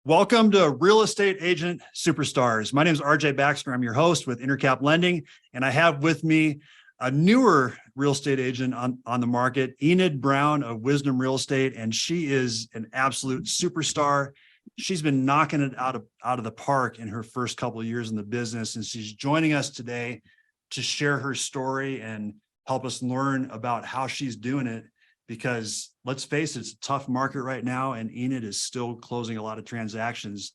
Welcome to Real Estate Agent Superstars. My name is RJ Baxter. I'm your host with Intercap Lending, and I have with me a newer real estate agent on the market, Enid Brown of Wisdom Real Estate, and she is an absolute superstar. She's been knocking it out of the park in her first couple of years in the business, and she's joining us today to share her story and help us learn about how she's doing it. Because let's face it, it's a tough market right now, and Enid is still closing a lot of transactions.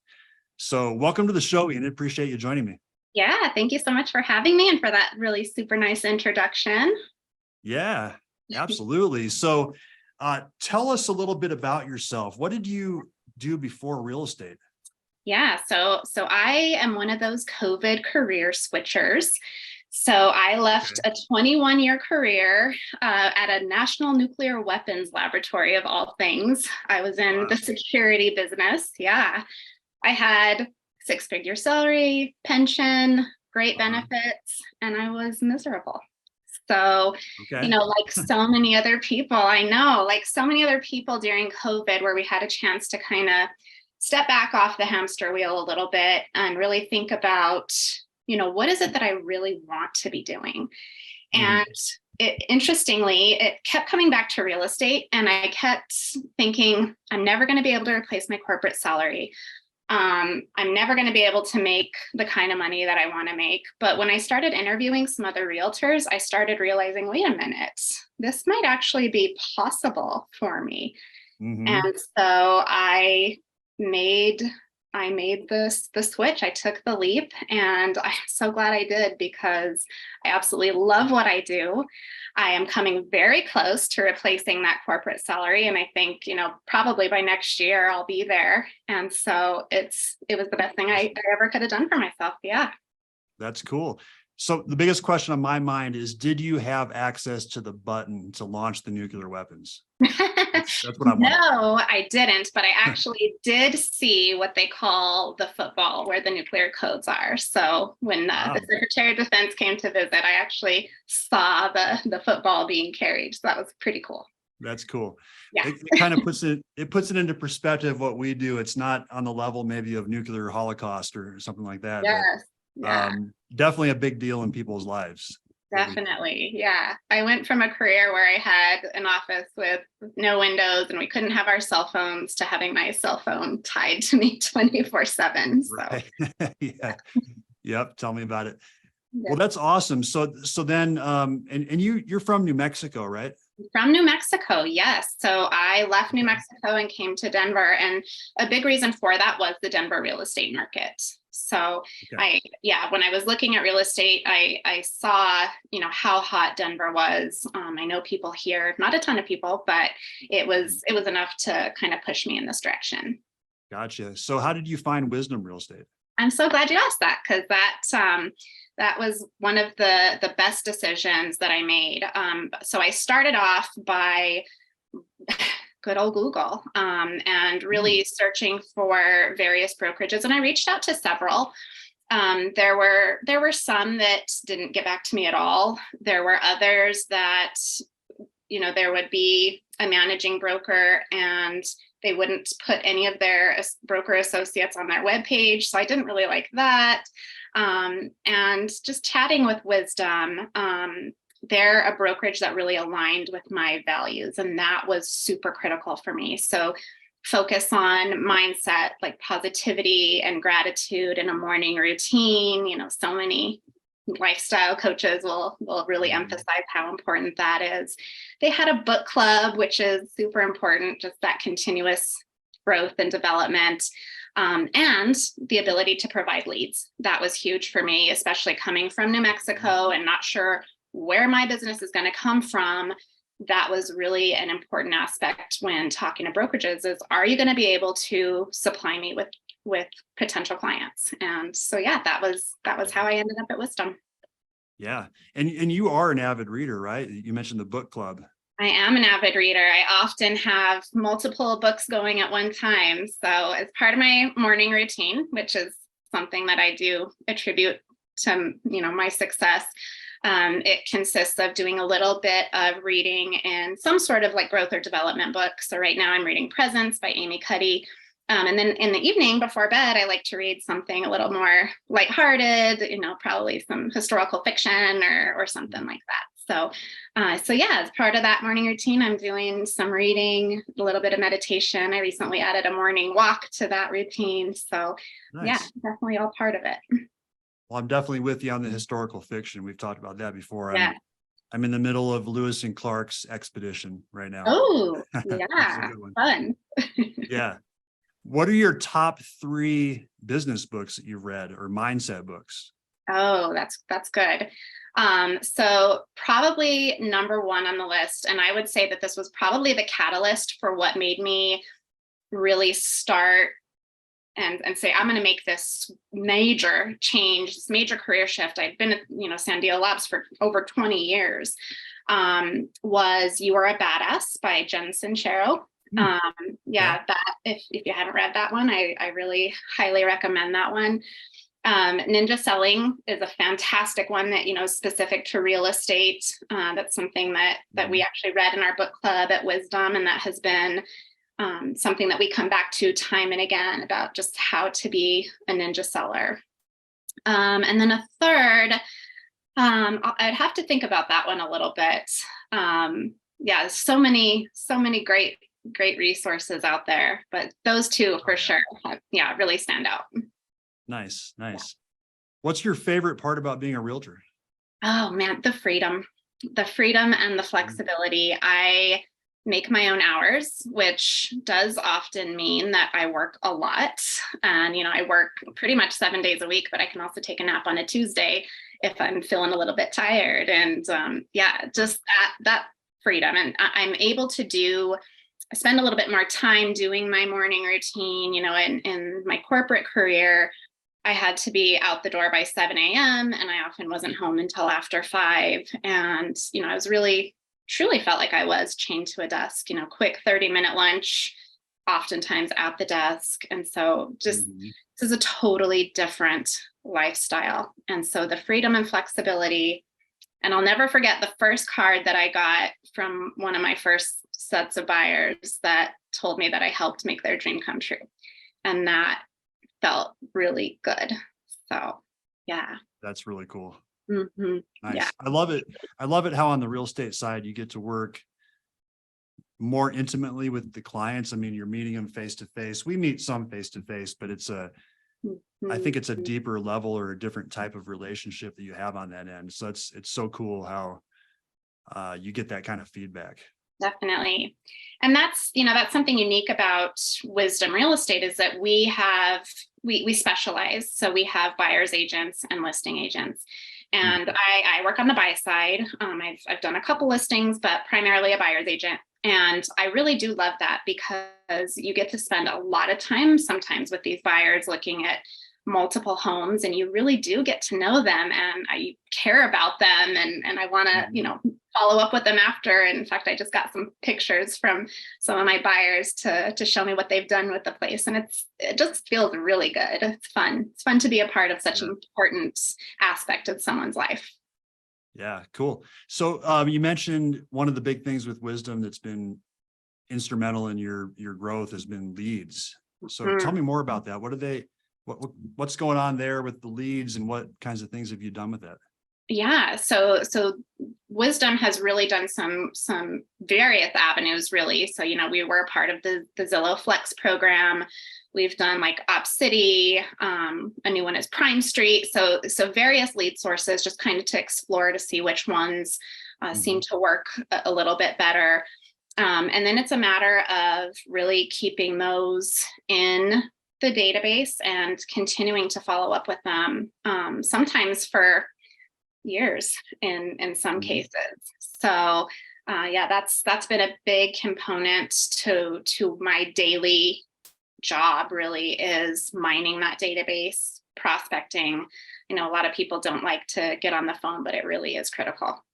So welcome to the show, Enid. Appreciate you joining me. Yeah, thank you so much for having me and for that really super nice introduction. Yeah, absolutely. So tell us a little bit about yourself. What did you do before real estate? Yeah, so I am one of those COVID career switchers. So I left a 21-year career at a national nuclear weapons laboratory of all things. I was in the security business. Yeah, I had six-figure salary, pension, great benefits, and I was miserable. So, like so many other people, like so many other people during COVID, where we had a chance to kind of step back off the hamster wheel a little bit and really think about, what is it that I really want to be doing? And interestingly, it kept coming back to real estate. And I kept thinking, I'm never going to be able to replace my corporate salary. I'm never going to be able to make the kind of money that I want to make. But when I started interviewing some other realtors, I started realizing, wait a minute, this might actually be possible for me. And so I made the switch. I took the leap, and I'm so glad I did, because I absolutely love what I do. I am coming very close to replacing that corporate salary. And I think, probably by next year I'll be there. And so it was the best thing I ever could have done for myself. Yeah. That's cool. So the biggest question on my mind is, did you have access to the button to launch the nuclear weapons? That's what I want. No, I didn't, but I actually did see what they call the football, where the nuclear codes are. So when the Secretary of Defense came to visit, I actually saw the football being carried. So that was pretty cool. That's cool. Yeah. It kind of puts it into perspective what we do. It's not on the level maybe of nuclear holocaust or something like that. Yes. But, definitely a big deal in people's lives. Definitely. Yeah. I went from a career where I had an office with no windows and we couldn't have our cell phones, to having my cell phone tied to me 24/7. So yeah. Yep. Tell me about it. Yeah. Well, that's awesome. So then, and you're from New Mexico, right? From New Mexico, yes. So I left New Mexico and came to Denver, and a big reason for that was the Denver real estate market. So when I was looking at real estate, I saw, how hot Denver was. I know people here, not a ton of people, but it was enough to kind of push me in this direction. Gotcha. So how did you find Wisdom Real Estate? I'm so glad you asked that, because that was one of the best decisions that I made. So I started off by good old Google and really searching for various brokerages. And I reached out to several. There were some that didn't get back to me at all. There were others that, there would be a managing broker and they wouldn't put any of their broker associates on their webpage. So I didn't really like that. And just chatting with Wisdom, they're a brokerage that really aligned with my values, and that was super critical for me. So focus on mindset, like positivity and gratitude in a morning routine. So many lifestyle coaches will really emphasize how important that is. They had a book club, which is super important, just that continuous growth and development. And the ability to provide leads. That was huge for me, especially coming from New Mexico and not sure where my business is going to come from. That was really an important aspect when talking to brokerages is, are you going to be able to supply me with potential clients? And so, that was how I ended up at Wisdom. Yeah. And you are an avid reader, right? You mentioned the book club. I am an avid reader. I often have multiple books going at one time. So as part of my morning routine, which is something that I do attribute to, my success, it consists of doing a little bit of reading in some sort of like growth or development book. So right now I'm reading Presence by Amy Cuddy. And then in the evening before bed, I like to read something a little more lighthearted, probably some historical fiction or something like that. So yeah, as part of that morning routine, I'm doing some reading, a little bit of meditation. I recently added a morning walk to that routine. So yeah, Nice. definitely all part of it. Well, I'm definitely with you on the historical fiction. We've talked about that before. Yeah. I'm in the middle of Lewis and Clark's expedition right now. Oh, It's a yeah. good one. Fun. Yeah. What are your top 3 business books that you've read or mindset books? Oh, that's good. So probably number one on the list, and I would say that this was probably the catalyst for what made me really start and say, I'm going to make this major change, this major career shift. I'd been at, Sandia Labs for over 20 years. Was You Are a Badass by Jen Sincero. Yeah, that if you haven't read that one, I really highly recommend that one. Ninja Selling is a fantastic one that, is specific to real estate. That's something that we actually read in our book club at Wisdom, and that has been something that we come back to time and again about just how to be a ninja seller. And then a third, I'd have to think about that one a little bit. Yeah, so many great resources out there, but those two for sure, really stand out. Nice. What's your favorite part about being a realtor? Oh man, the freedom and the flexibility. I make my own hours, which does often mean that I work a lot. And, I work pretty much 7 days a week, but I can also take a nap on a Tuesday if I'm feeling a little bit tired. And just that freedom. And I'm able to spend a little bit more time doing my morning routine. In my corporate career, I had to be out the door by 7 a.m. and I often wasn't home until after 5. And, I was truly felt like I was chained to a desk, quick 30-minute lunch, oftentimes at the desk. And so just this is a totally different lifestyle. And so the freedom and flexibility, and I'll never forget the first card that I got from one of my first sets of buyers that told me that I helped make their dream come true. And that felt really good. So, yeah. That's really cool. Mm-hmm. Nice. Yeah. I love it how on the real estate side, you get to work more intimately with the clients. I mean, you're meeting them face to face. We meet some face to face, but I think it's a deeper level or a different type of relationship that you have on that end. So it's so cool how you get that kind of feedback. Definitely. And that's something unique about Wisdom Real Estate is that we specialize. So we have buyer's agents and listing agents. And I work on the buy side. I've done a couple listings, but primarily a buyer's agent. And I really do love that because you get to spend a lot of time sometimes with these buyers looking at multiple homes, and you really do get to know them, and I care about them, and I want to follow up with them after. And in fact, I just got some pictures from some of my buyers to show me what they've done with the place, and it just feels really good. It's fun to be a part of such an important aspect of someone's life. Yeah, cool. So you mentioned one of the big things with Wisdom that's been instrumental in your growth has been leads. So tell me more about that. What's going on there with the leads, and what kinds of things have you done with that? Yeah, so Wisdom has really done some various avenues, really. So, we were a part of the Zillow Flex program. We've done like Op City, a new one is Prime Street. So various lead sources, just kind of to explore to see which ones seem to work a little bit better. And then it's a matter of really keeping those in the database and continuing to follow up with them, sometimes for years in some cases. So that's been a big component to my daily job, really, is mining that database, prospecting. A lot of people don't like to get on the phone, but it really is critical.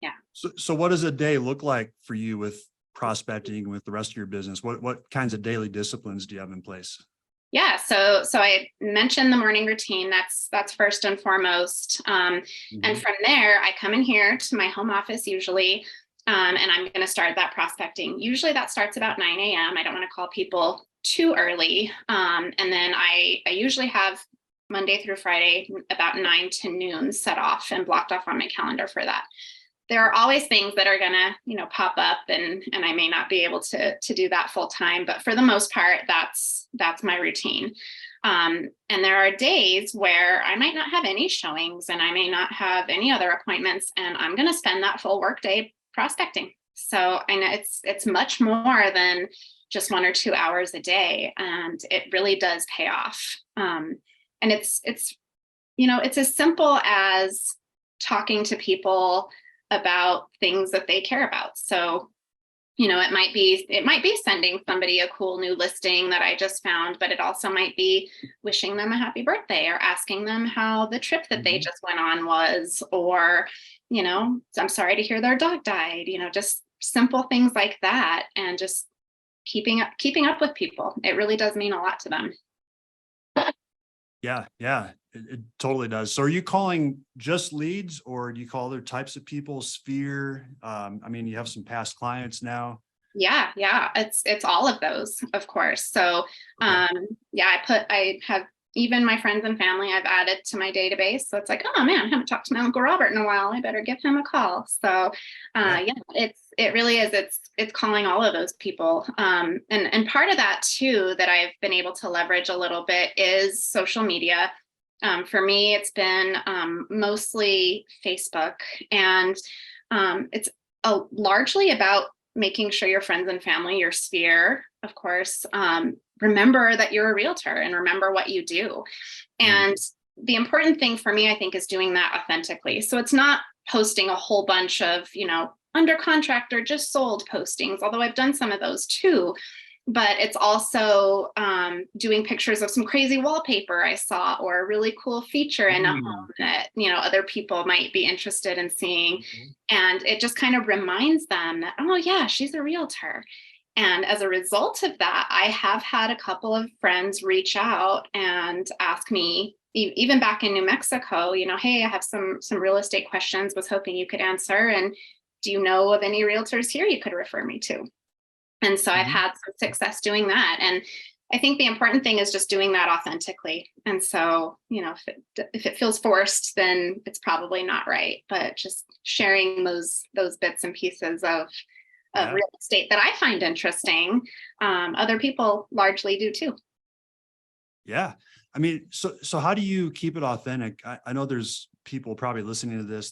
Yeah. So what does a day look like for you with prospecting, with the rest of your business? What kinds of daily disciplines do you have in place? Yeah, so I mentioned the morning routine. That's first and foremost. And from there, I come in here to my home office usually, and I'm going to start that prospecting. Usually that starts about 9 a.m. I don't want to call people too early. And then I usually have Monday through Friday, about 9 to noon set off and blocked off on my calendar for that. There are always things that are gonna, pop up, and I may not be able to do that full time, but for the most part, that's my routine. And there are days where I might not have any showings and I may not have any other appointments, and I'm gonna spend that full workday prospecting. So I know it's much more than just 1 or 2 hours a day, and it really does pay off. And it's as simple as talking to people about things that they care about. So, it might be sending somebody a cool new listing that I just found, but it also might be wishing them a happy birthday or asking them how the trip that they just went on was, or, I'm sorry to hear their dog died, just simple things like that. And just keeping up with people. It really does mean a lot to them. Yeah, it totally does. So are you calling just leads, or do you call other types of people, sphere? You have some past clients now. Yeah, it's all of those, of course. So Okay. I have even my friends and family I've added to my database. So it's like, oh man, I haven't talked to my Uncle Robert in a while. I better give him a call. So it really is. It's calling all of those people. And part of that too, that I've been able to leverage a little bit, is social media. For me, it's been mostly Facebook, and it's largely about making sure your friends and family, your sphere, of course, remember that you're a realtor and remember what you do. And the important thing for me, I think, is doing that authentically. So it's not posting a whole bunch of, under contract or just sold postings, although I've done some of those too. But it's also doing pictures of some crazy wallpaper I saw, or a really cool feature in a home that, other people might be interested in seeing. And it just kind of reminds them that, oh yeah, she's a realtor. And as a result of that, I have had a couple of friends reach out and ask me, even back in New Mexico, hey, I have some real estate questions, was hoping you could answer. And do you know of any realtors here you could refer me to? And so I've had some success doing that. And I think the important thing is just doing that authentically. And so, if it feels forced, then it's probably not right. But just sharing those bits and pieces of real estate that I find interesting, other people largely do too. Yeah. So how do you keep it authentic? I know there's people probably listening to this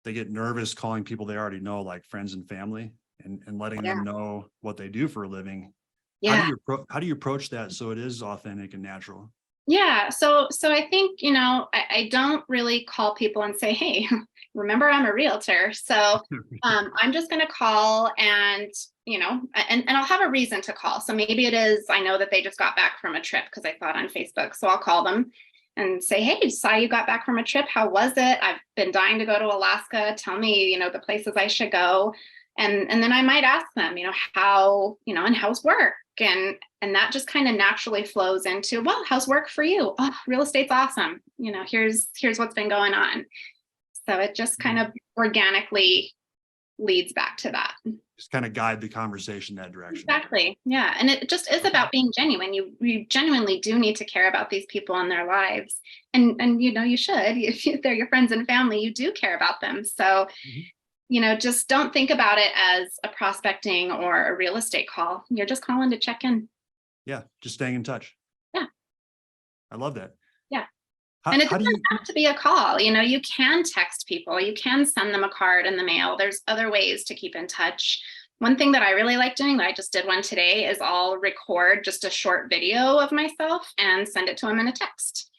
they get nervous calling people they already know, like friends and family, and letting them know what they do for a living. Yeah. How do you approach that so it is authentic and natural? Yeah. So I think, I don't really call people and say, hey, remember, I'm a realtor. So I'm just going to call and, and I'll have a reason to call. So maybe it is, I know that they just got back from a trip because I saw it on Facebook. So I'll call them and say, hey, saw you got back from a trip. How was it? I've been dying to go to Alaska. Tell me, the places I should go. And then I might ask them, how, and how's work? And that just kind of naturally flows into, well, how's work for you? Oh, real estate's awesome. Here's what's been going on. So it just kind of organically leads back to that. Just kind of guide the conversation that direction. Exactly. Yeah. And it just is about being genuine. You genuinely do need to care about these people and their lives. And you should. If they're your friends and family, you do care about them. So just don't think about it as a prospecting or a real estate call. You're just calling to check in. Yeah. Just staying in touch. Yeah. I love that. Yeah. And it doesn't have to be a call. You can text people. You can send them a card in the mail. There's other ways to keep in touch. One thing that I really like doing, that I just did one today, is I'll record just a short video of myself and send it to them in a text.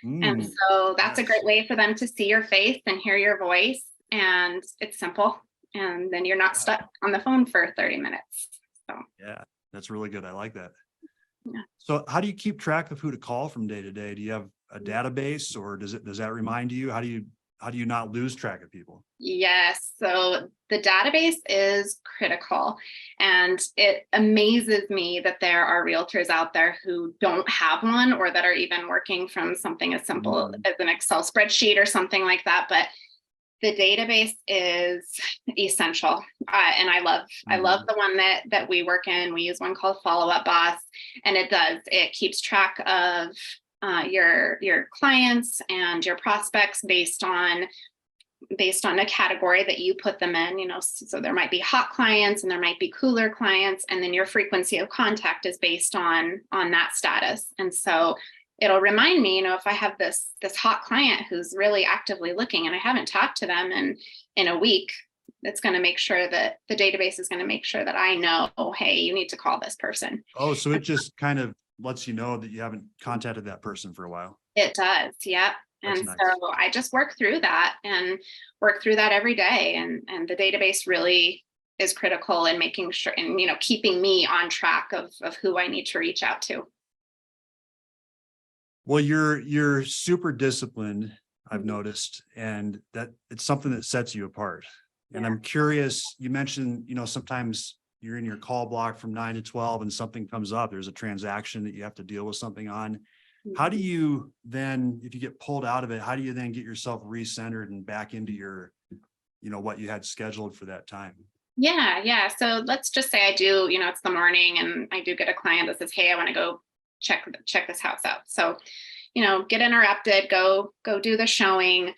And so that's a great way for them to see your face and hear your voice. And it's simple. And then you're not stuck on the phone for 30 minutes. So yeah, that's really good. I like that. Yeah. So how do you keep track of who to call from day to day? Do you have a database, or does that remind you? How do you not lose track of people? Yes. So the database is critical, and it amazes me that there are realtors out there who don't have one, or that are even working from something as simple as an Excel spreadsheet or something like that. But The database is essential. And I love the one that we work in. We use one called Follow Up Boss, and it keeps track of your clients and your prospects based on a category that you put them in, so there might be hot clients and there might be cooler clients, and then your frequency of contact is based on that status. And so it'll remind me, if I have this hot client who's really actively looking and I haven't talked to them in a week, it's going to make sure that the database is going to make sure that I know, oh, hey, you need to call this person. Oh, so it just kind of lets you know that you haven't contacted that person for a while. It does. Yep. That's and nice. So I just work through that every day. And the database really is critical in making sure and, keeping me on track of who I need to reach out to. Well, you're super disciplined, I've noticed, and that it's something that sets you apart. And I'm curious, you mentioned, sometimes you're in your call block from 9 to 12 and something comes up, there's a transaction that you have to deal with something on. How do you then, if you get pulled out of it, how do you then get yourself recentered and back into your, what you had scheduled for that time? Yeah. So let's just say I do, it's the morning and I do get a client that says, hey, I want to go check this house out. So, get interrupted, go do the showing.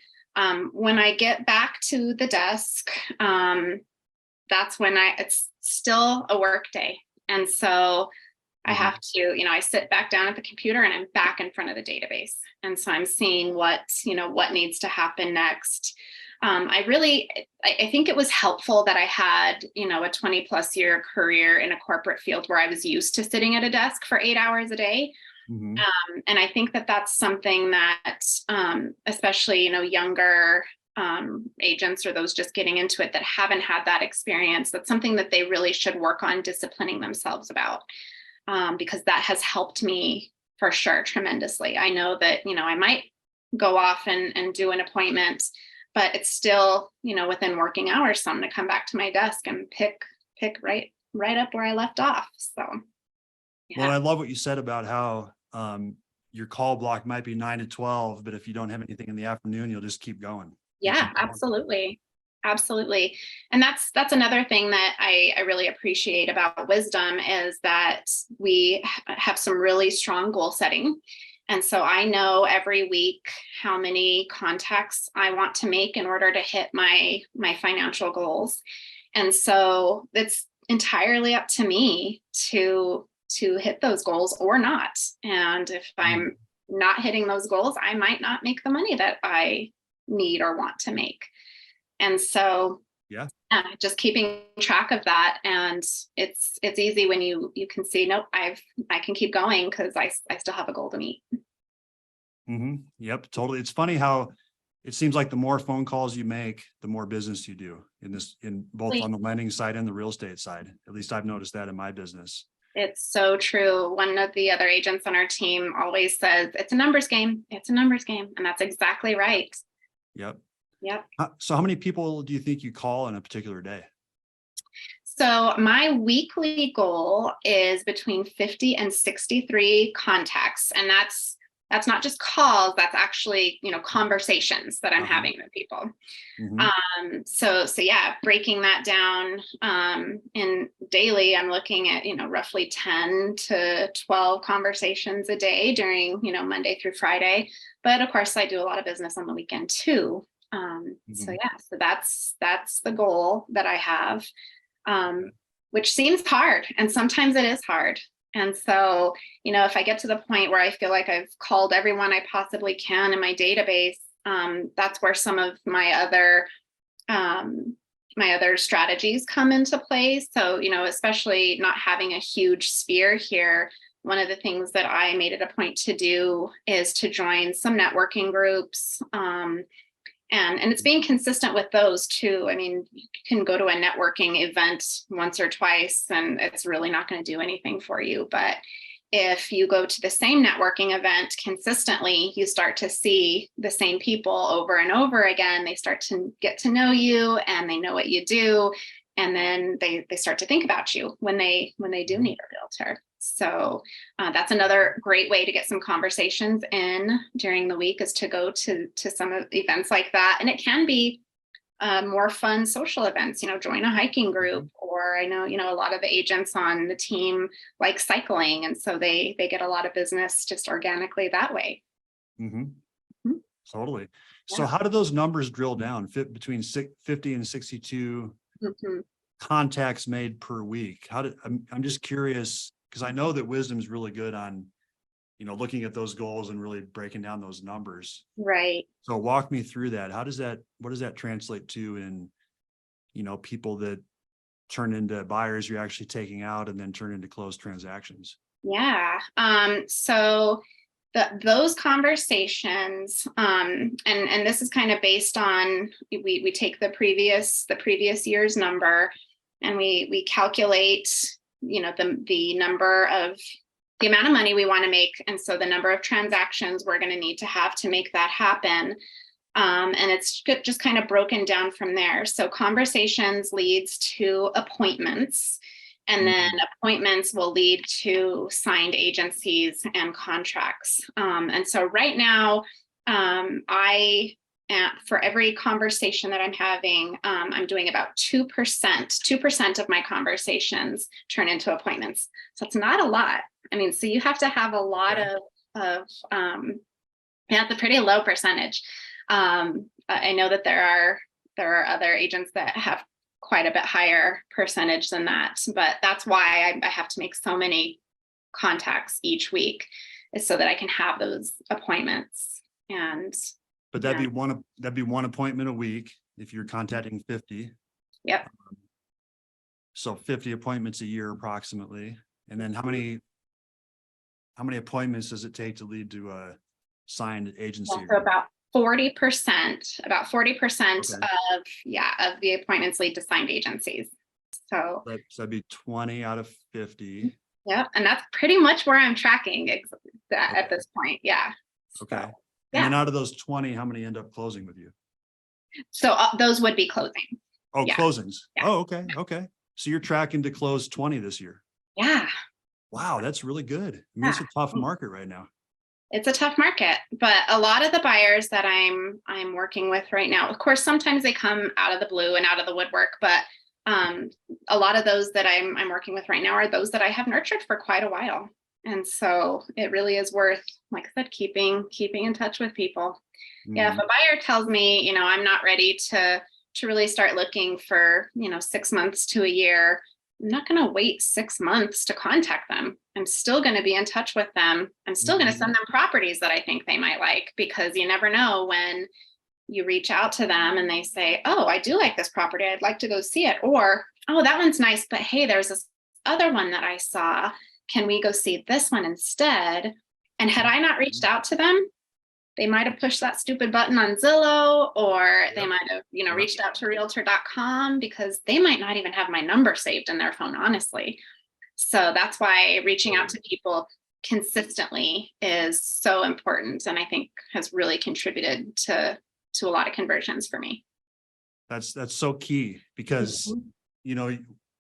When I get back to the desk, that's when it's still a work day. And so I have to, I sit back down at the computer and I'm back in front of the database. And so I'm seeing what needs to happen next. I think it was helpful that I had, a 20 plus year career in a corporate field where I was used to sitting at a desk for 8 hours a day. And I think that that's something that, especially, younger agents or those just getting into it that haven't had that experience, that's something that they really should work on disciplining themselves about. Because that has helped me for sure tremendously. I know that, I might go off and do an appointment, but it's still, within working hours. So I'm going to come back to my desk and pick right up where I left off. So, yeah. Well, I love what you said about how your call block might be 9 to 12, but if you don't have anything in the afternoon, you'll just keep going. Yeah, absolutely. Absolutely. And that's another thing that I really appreciate about Wisdom is that we have some really strong goal setting. And so I know every week how many contacts I want to make in order to hit my financial goals. And so it's entirely up to me to hit those goals or not. And if I'm not hitting those goals, I might not make the money that I need or want to make. And so, just keeping track of that. And it's easy when you can see, nope, I can keep going because I still have a goal to meet. Yep, totally. It's funny how it seems like the more phone calls you make, the more business you do in both on the lending side and the real estate side. At least I've noticed that in my business. It's so true. One of the other agents on our team always says, it's a numbers game. It's a numbers game. And that's exactly right. Yep. Yep. So how many people do you think you call in a particular day? So my weekly goal is between 50 and 63 contacts. And that's not just calls, that's actually, conversations that I'm having with people. So yeah, breaking that down in daily, I'm looking at, roughly 10 to 12 conversations a day during, Monday through Friday. But of course I do a lot of business on the weekend too. So that's the goal that I have, which seems hard. And sometimes it is hard. And so, if I get to the point where I feel like I've called everyone I possibly can in my database, that's where some of my other strategies come into play. So, especially not having a huge sphere here, one of the things that I made it a point to do is to join some networking groups. And it's being consistent with those too. I mean, you can go to a networking event once or twice and it's really not going to do anything for you. But if you go to the same networking event consistently, you start to see the same people over and over again. They start to get to know you and they know what you do. And then they start to think about you when they do need a realtor. So that's another great way to get some conversations in during the week is to go to some events like that. And it can be more fun social events, join a hiking group, or I know, a lot of the agents on the team like cycling. And so they get a lot of business just organically that way. Mm-hmm. Mhm. Totally. So Yeah. how do those numbers drill down between 50 and 62 Mhm. contacts made per week? I'm just curious, because I know that Wisdom's really good on, looking at those goals and really breaking down those numbers. Right. So walk me through that. What does that translate to in, people that turn into buyers you're actually taking out and then turn into closed transactions? Yeah. So those conversations, and this is kind of based on, we take the previous year's number, and we calculate, the number of the amount of money we want to make, and so the number of transactions we're going to have to make that happen. And it's just kind of broken down from there. So conversations leads to appointments, and then appointments will lead to signed agencies and contracts. And so right now, for every conversation that I'm having, I'm doing about 2% of my conversations turn into appointments. So it's not a lot. I mean, so you have to have a lot it's a pretty low percentage. I know that there are other agents that have quite a bit higher percentage than that, but that's why I have to make so many contacts each week, is so that I can have those appointments. But that'd be one appointment a week if you're contacting 50. Yep. So 50 appointments a year approximately. And then how many appointments does it take to lead to a signed agency? So about 40%, Okay. of the appointments lead to signed agencies. So that'd be 20 out of 50. yeah, and that's pretty much where I'm tracking at this point. Yeah. Okay. So, and then out of those 20, how many end up closing with you? So those would be closing. Oh, Yeah. closings. Yeah. Oh, okay. Okay. So you're tracking to close 20 this year. Yeah. Wow, that's really good. I mean, it's a tough market right now. It's a tough market, but a lot of the buyers that I'm working with right now, of course, sometimes they come out of the blue and out of the woodwork, but a lot of those that I'm working with right now are those that I have nurtured for quite a while. And so it really is worth, like I said, keeping in touch with people. Yeah, if a buyer tells me, I'm not ready to really start looking for, 6 months to a year, I'm not going to wait 6 months to contact them. I'm still going to be in touch with them. I'm still going to send them properties that I think they might like, because you never know when you reach out to them and they say, oh, I do like this property, I'd like to go see it. Or, oh, that one's nice, but hey, there's this other one that I saw. Can we go see this one instead? And had I not reached out to them, they might have pushed that stupid button on Zillow, or they might have, reached out to realtor.com, because they might not even have my number saved in their phone, honestly. So that's why reaching out to people consistently is so important, and I think has really contributed to a lot of conversions for me. That's so key, because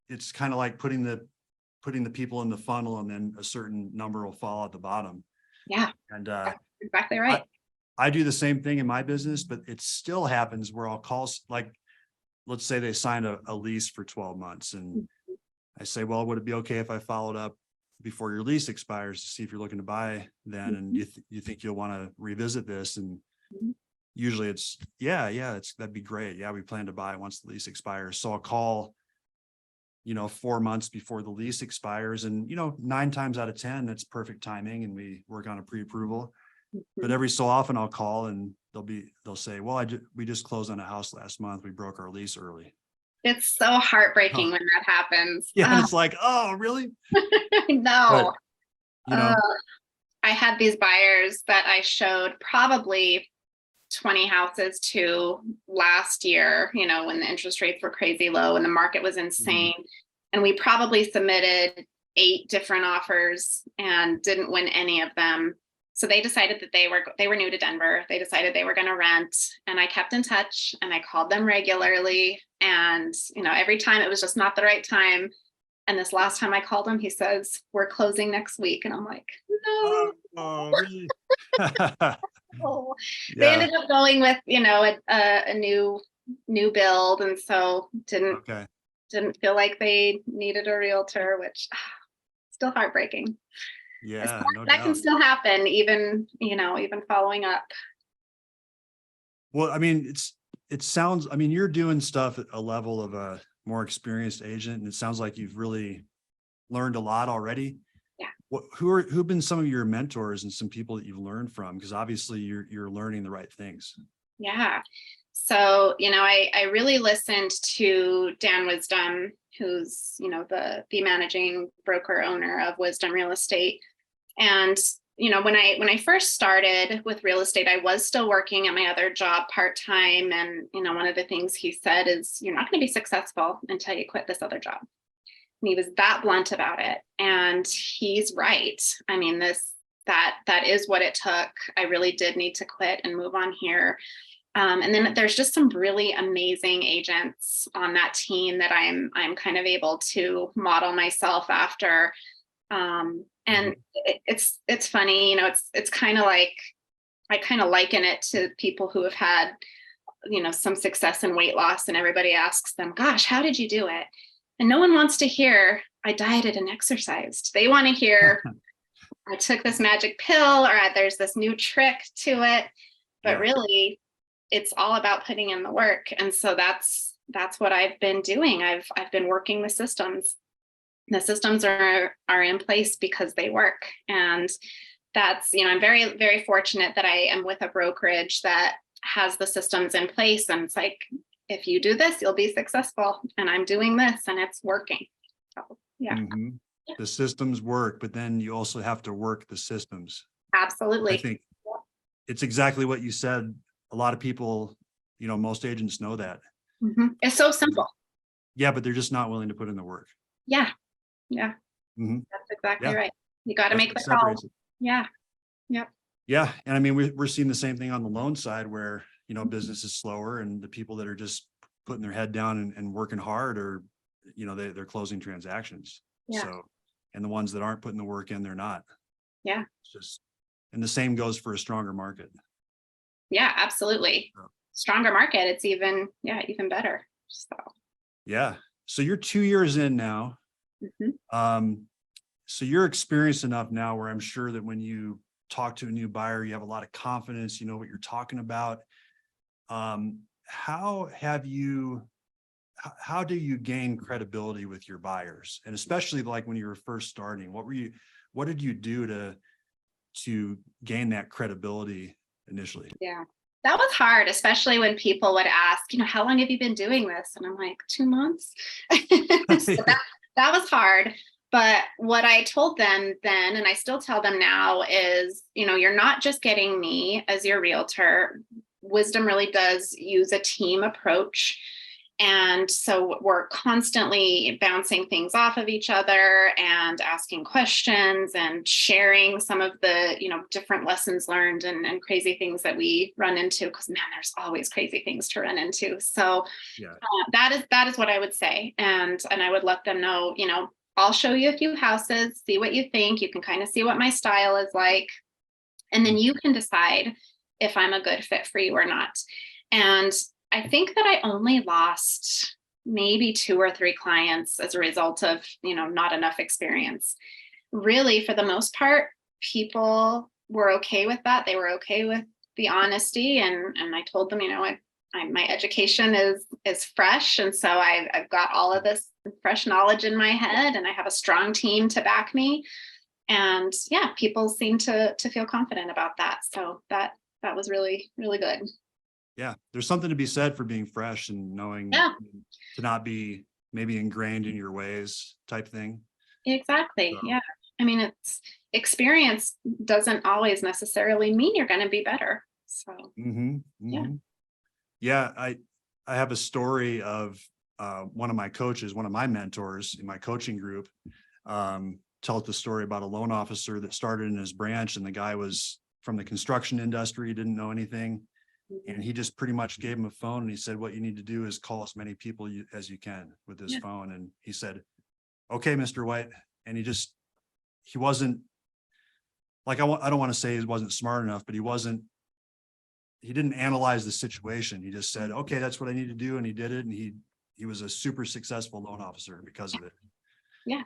it's kind of like putting the people in the funnel, and then a certain number will fall at the bottom. Yeah. And exactly right. I do the same thing in my business, but it still happens where I'll call, like, let's say they signed a lease for 12 months, and I say, well, would it be okay if I followed up before your lease expires to see if you're looking to buy then, and you think you'll want to revisit this? And usually it's, that'd be great. Yeah, we plan to buy once the lease expires. So I'll call, 4 months before the lease expires, and 9 times out of 10, that's perfect timing, and we work on a pre-approval. But every so often I'll call, and they'll say, well, we just closed on a house last month. We broke our lease early. It's so heartbreaking when that happens. Yeah. And it's like, oh, really? No. But, I had these buyers that I showed probably 20 houses to last year, when the interest rates were crazy low and the market was insane. And we probably submitted 8 different offers and didn't win any of them. So they decided that they were new to Denver. They decided they were going to rent, and I kept in touch, and I called them regularly. And, every time it was just not the right time. And this last time I called him, he says, we're closing next week. And I'm like, no. Oh, really? They ended up going with, a new new build, and so Okay. didn't feel like they needed a realtor, which still heartbreaking. Yeah, no That can doubt. still happen, even, even following up. Well, I mean, it sounds, I mean, you're doing stuff at a level of a more experienced agent, and it sounds like you've really learned a lot already. Yeah. Who've been some of your mentors and some people that you've learned from? Because obviously you're learning the right things. Yeah. So, I really listened to Dan Wisdom, who's, the managing broker owner of Wisdom Real Estate. And, when I first started with real estate, I was still working at my other job part-time. And, one of the things he said is, you're not going to be successful until you quit this other job. And he was that blunt about it. And he's right. I mean, that is what it took. I really did need to quit and move on here. And then there's just some really amazing agents on that team that I'm kind of able to model myself after. And it's funny, it's kind of like, I kind of liken it to people who have had, some success in weight loss, and everybody asks them, gosh, how did you do it? And no one wants to hear, I dieted and exercised. They want to hear, I took this magic pill, or there's this new trick to it. But really, it's all about putting in the work. And so that's what I've been doing. I've been working the systems. The systems are in place because they work. And that's, I'm very, very fortunate that I am with a brokerage that has the systems in place. And it's like, if you do this, you'll be successful. And I'm doing this and it's working. So, yeah. The systems work, but then you also have to work the systems. Absolutely. I think it's exactly what you said. A lot of people, most agents know that. It's so simple. Yeah, but they're just not willing to put in the work. Yeah. That's exactly right. You got to make the call. Yeah. Yep. Yeah. And I mean, we're seeing the same thing on the loan side where, business is slower, and the people that are just putting their head down and working hard are, they're closing transactions. Yeah. So, and the ones that aren't putting the work in, they're not. Yeah. It's just, and the same goes for a stronger market. Yeah, absolutely. Stronger market. It's even better. So. Yeah. So you're 2 years in now. So you're experienced enough now where I'm sure that when you talk to a new buyer, you have a lot of confidence, you know what you're talking about. How do you gain credibility with your buyers? And especially like when you were first starting, what did you do to gain that credibility initially? Yeah, that was hard, especially when people would ask, how long have you been doing this? And I'm like, 2 months. So that was hard. But what I told them then, and I still tell them now, is, you're not just getting me as your realtor. Wisdom really does use a team approach. And so we're constantly bouncing things off of each other and asking questions and sharing some of the, different lessons learned and crazy things that we run into, because man, there's always crazy things to run into. So that is what I would say. And I would let them know, I'll show you a few houses, see what you think. You can kind of see what my style is like. And then you can decide if I'm a good fit for you or not. And I think that I only lost maybe 2 or 3 clients as a result of, not enough experience. Really, for the most part, people were okay with that. They were okay with the honesty. And I told them, my education is fresh. And so I've got all of this fresh knowledge in my head, and I have a strong team to back me. And yeah, people seem to feel confident about that. So that was really, really good. Yeah, there's something to be said for being fresh and knowing to not be maybe ingrained in your ways type thing. Exactly. So. Yeah. I mean, it's experience doesn't always necessarily mean you're going to be better. So yeah, I have a story of one of my coaches, one of my mentors in my coaching group, tells the story about a loan officer that started in his branch, and the guy was from the construction industry, didn't know anything. And he just pretty much gave him a phone, and he said, what you need to do is call as many people as you can with this phone. And he said, okay, Mr. White. And he wasn't like, I don't want to say he wasn't smart enough, but he wasn't he didn't analyze the situation. He just said, okay, that's what I need to do. And he did it. And he was a super successful loan officer because of it. Yeah.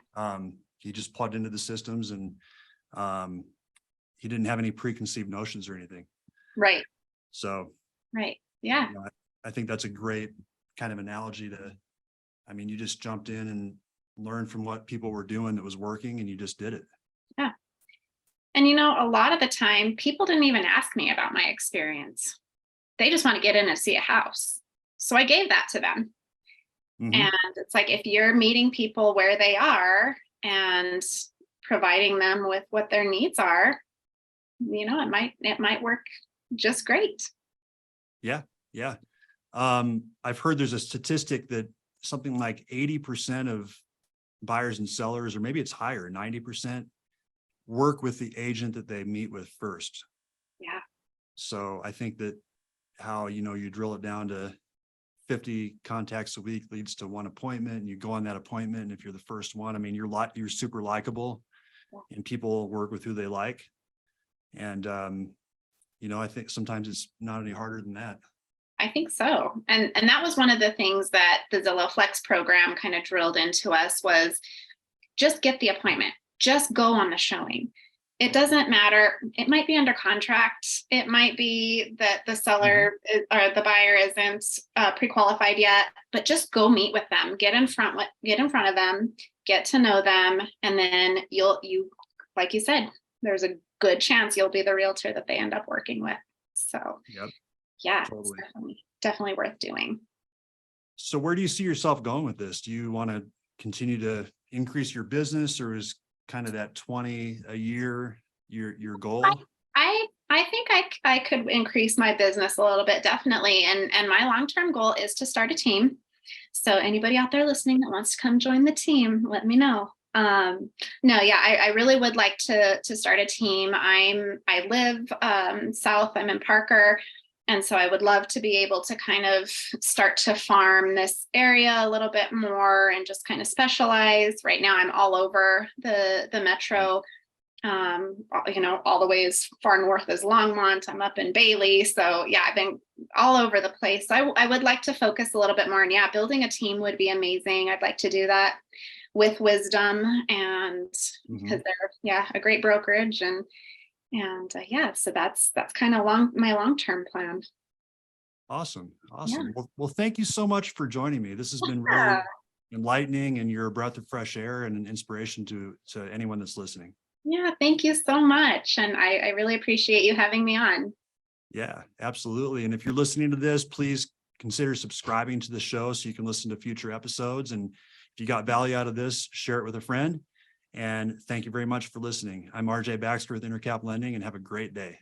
He just plugged into the systems, and he didn't have any preconceived notions or anything. Right. So, Right. Yeah. you know, I think that's a great kind of analogy to, I mean, you just jumped in and learned from what people were doing that was working, and you just did it. Yeah. And, a lot of the time people didn't even ask me about my experience. They just want to get in and see a house. So I gave that to them. Mhm. And it's like, if you're meeting people where they are and providing them with what their needs are, it might work just great. Yeah. Yeah. I've heard there's a statistic that something like 80% of buyers and sellers, or maybe it's higher, 90%, work with the agent that they meet with first. Yeah. So I think that how, you drill it down to 50 contacts a week leads to one appointment, and you go on that appointment. And if you're the first one, I mean, you're super likable, and people work with who they like. And, I think sometimes it's not any harder than that. I think so. And that was one of the things that the Zillow Flex program kind of drilled into us, was just get the appointment, just go on the showing. It doesn't matter. It might be under contract. It might be that the seller or the buyer isn't pre-qualified yet, but just go meet with them, get in front of them, get to know them. And then you, like you said, there's a good chance you'll be the realtor that they end up working with. So Yep. yeah, Totally. it's definitely worth doing. So where do you see yourself going with this? Do you want to continue to increase your business, or is kind of that 20 a year your goal? I think I could increase my business a little bit, definitely. And my long-term goal is to start a team. So anybody out there listening that wants to come join the team, let me know. No, yeah, I really would like to start a team. I live south, I'm in Parker. And so I would love to be able to kind of start to farm this area a little bit more and just kind of specialize. Right now I'm all over the metro, all the way as far north as Longmont. I'm up in Bailey. So yeah, I've been all over the place. I would like to focus a little bit more, and building a team would be amazing. I'd like to do that with Wisdom, and because they're a great brokerage, and so that's kind of my long-term plan. Awesome. Yeah. Well, thank you so much for joining me. This has been really enlightening, and you're a breath of fresh air and an inspiration to anyone that's listening. Yeah, thank you so much. And I really appreciate you having me on. Yeah, absolutely. And if you're listening to this, please consider subscribing to the show so you can listen to future episodes. And if you got value out of this, share it with a friend. And thank you very much for listening. I'm RJ Baxter with Intercap Lending, and have a great day.